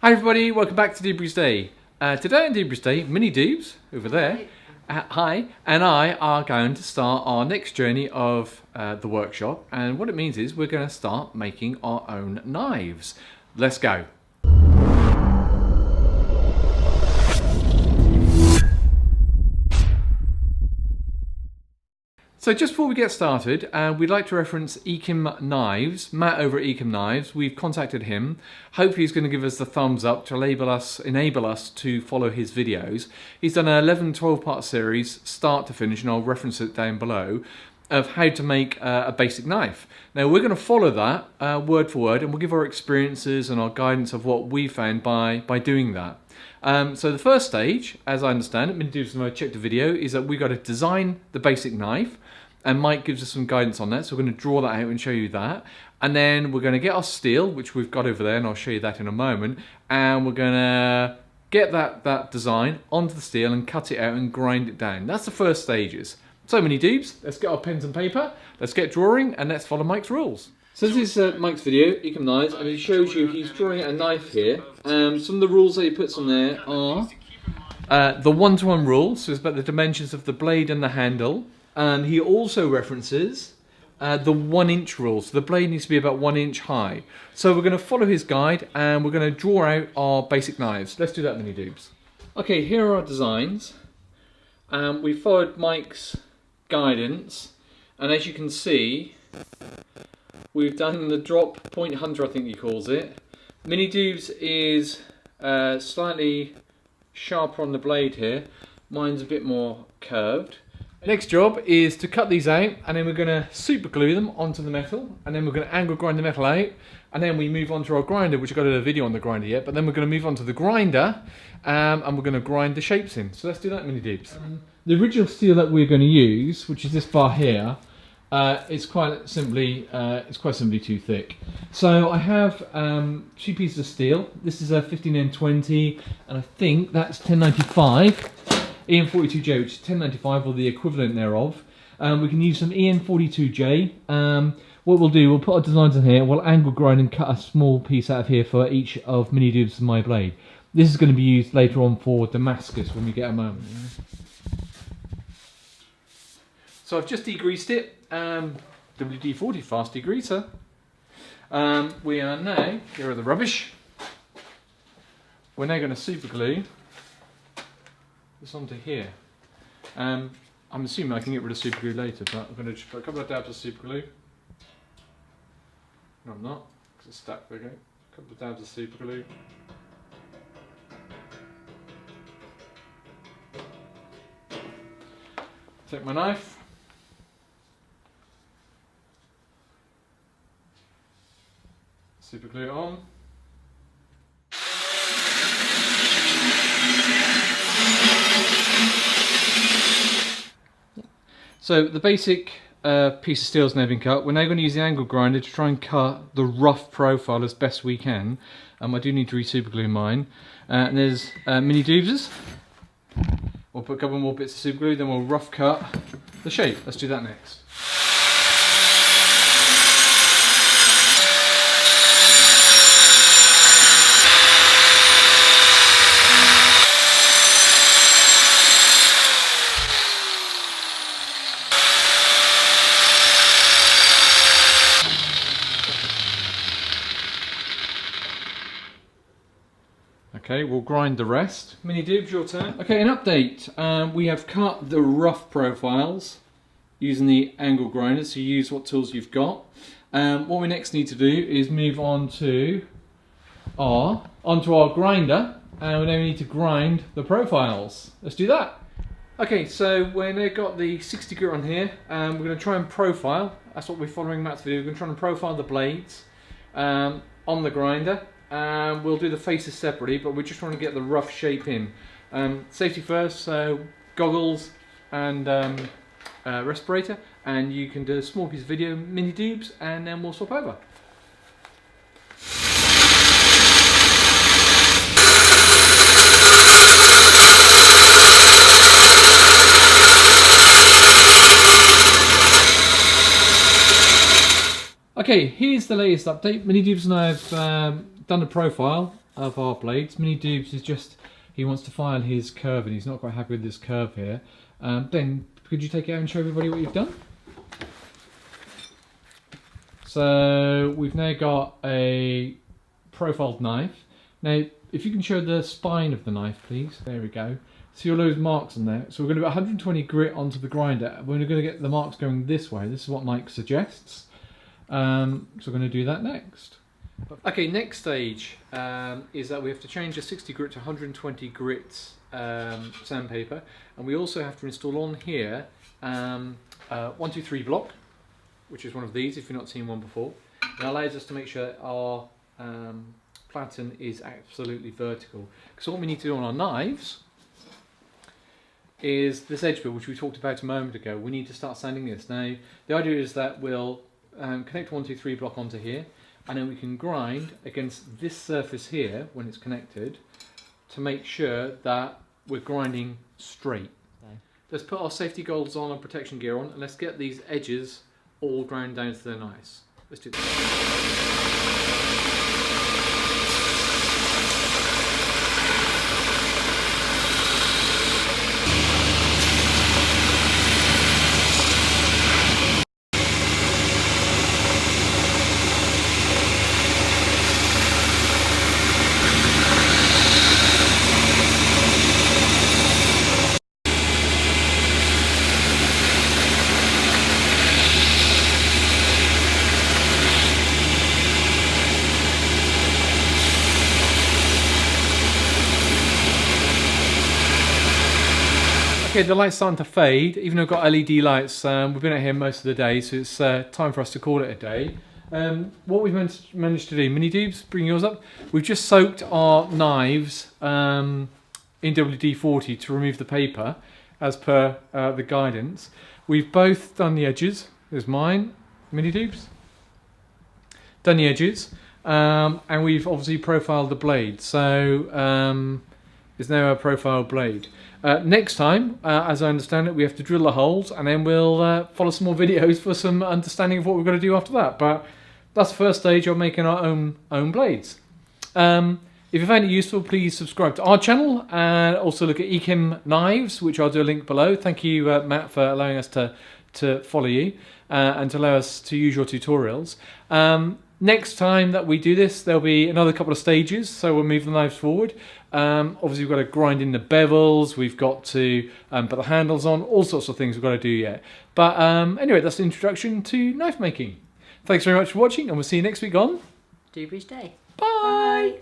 Hi everybody, welcome back to Doobrey's Day. Today on Doobrey's Day, Mini Doobs, over there, hi, and I are going to start our next journey of the workshop, and what it means is we're going to start making our own knives. Let's go. So just before we get started, we'd like to reference Ekim Knives, Matt over at Ekim Knives. We've contacted him. Hopefully he's going to give us the thumbs up to enable us to follow his videos. He's done an 11-12 part series, start to finish, and I'll reference it down below, of how to make a basic knife. Now we're going to follow that word for word, and we'll give our experiences and our guidance of what we found by doing that. So the first stage, as I understand it, Mini Doobs and I checked the video, is that we've got to design the basic knife, and Mike gives us some guidance on that, so we're going to draw that out and show you that. And then we're going to get our steel, which we've got over there, and I'll show you that in a moment, and we're going to get that design onto the steel and cut it out and grind it down. That's the first stages. So Mini Doobs, let's get our pens and paper, let's get drawing, and let's follow Mike's rules. So this is Mike's video, Ekim Knives, and he shows you he's drawing out a knife here. Some of the rules that he puts on there are the 1-to-1 rule, so it's about the dimensions of the blade and the handle. And he also references the 1-inch rule, so the blade needs to be about 1 inch high. So we're going to follow his guide and we're going to draw out our basic knives. Let's do that, Mini Doobs. Okay, here are our designs. We followed Mike's guidance, and as you can see, we've done the drop point hunter, I think he calls it. Mini Doobs is slightly sharper on the blade here. Mine's a bit more curved. Next job is to cut these out, and then we're going to super glue them onto the metal, and then we're going to angle grind the metal out, and then we move on to our grinder, which I've got a video on the grinder yet, but then we're going to move on to the grinder, and we're going to grind the shapes in. So let's do that, Mini Doobs. The original steel that we're going to use, which is this bar here, it's quite simply too thick. So I have 2 pieces of steel. This is a 15N20, and I think that's 1095. EN42J, which is 1095, or the equivalent thereof. We can use some EN42J. What we'll do, we'll put our designs in here, we'll angle grind and cut a small piece out of here for each of Mini Doobs and my blade. This is going to be used later on for Damascus when we get a moment. So I've just degreased it, WD-40 fast degreaser. We are now, here are the rubbish. We're now going to super glue this onto here. I'm assuming I can get rid of super glue later, but I'm going to just put a couple of dabs of super glue. No, I'm not, because it's stuck. There we go. A couple of dabs of super glue. Take my knife. Super glue it on. So the basic piece of steel has now been cut. We're now going to use the angle grinder to try and cut the rough profile as best we can. I do need to re-super glue mine. And there's Mini Doobs. We'll put a couple more bits of super glue, then we'll rough cut the shape. Let's do that next. Okay, we'll grind the rest. Mini Doobs, your turn. Okay, an update. We have cut the rough profiles using the angle grinder, so you use what tools you've got. What we next need to do is move on to onto our grinder, and we now need to grind the profiles. Let's do that. Okay, so we've now got the 60 grit on here. We're going to try and profile. That's what we're following Matt's video. We're going to try and profile the blades on the grinder. We'll do the faces separately, but we're just trying to get the rough shape in. Safety first, so goggles and respirator, and you can do a small piece of video, Mini Doobs, and then we'll swap over. Okay, here's the latest update. Mini Doobs and I have done the profile. of our blades. Mini Doobs is just, he wants to file his curve and he's not quite happy with this curve here. Ben, could you take it out and show everybody what you've done? So we've now got a profiled knife. Now, if you can show the spine of the knife, please. There we go. See all those marks on there? So we're going to put 120 grit onto the grinder. We're going to get the marks going this way. This is what Mike suggests. So we're going to do that next. Okay, next stage is that we have to change the 60 grit to 120 grit sandpaper. And we also have to install on here 123 block, which is one of these if you've not seen one before. It allows us to make sure that our platen is absolutely vertical. Because what we need to do on our knives is this edge bit, which we talked about a moment ago. We need to start sanding this. Now, the idea is that we'll connect 123 block onto here, and then we can grind against this surface here when it's connected to make sure that we're grinding straight. Okay. Let's put our safety goggles on, our protection gear on, and let's get these edges all ground down to the nice. Let's do that. Okay, the light's starting to fade, even though I've got LED lights. We've been out here most of the day, so it's time for us to call it a day. What we've managed to do, Mini Doobs, bring yours up. We've just soaked our knives in WD-40 to remove the paper, as per the guidance. We've both done the edges. There's mine, Mini Doobs. Done the edges, and we've obviously profiled the blade. So there's now a profile blade. Next time, as I understand it, we have to drill the holes, and then we'll follow some more videos for some understanding of what we're going to do after that. But that's the first stage of making our own blades. If you found it useful, please subscribe to our channel and also look at Ekim Knives, which I'll do a link below. Thank you, Matt, for allowing us to follow you and to allow us to use your tutorials. Next time that we do this, there'll be another couple of stages, so we'll move the knives forward. Obviously we've got to grind in the bevels, we've got to put the handles on, all sorts of things we've got to do yet. But anyway, that's the introduction to knife making. Thanks very much for watching, and we'll see you next week on Doobrey's Day. Bye! Bye.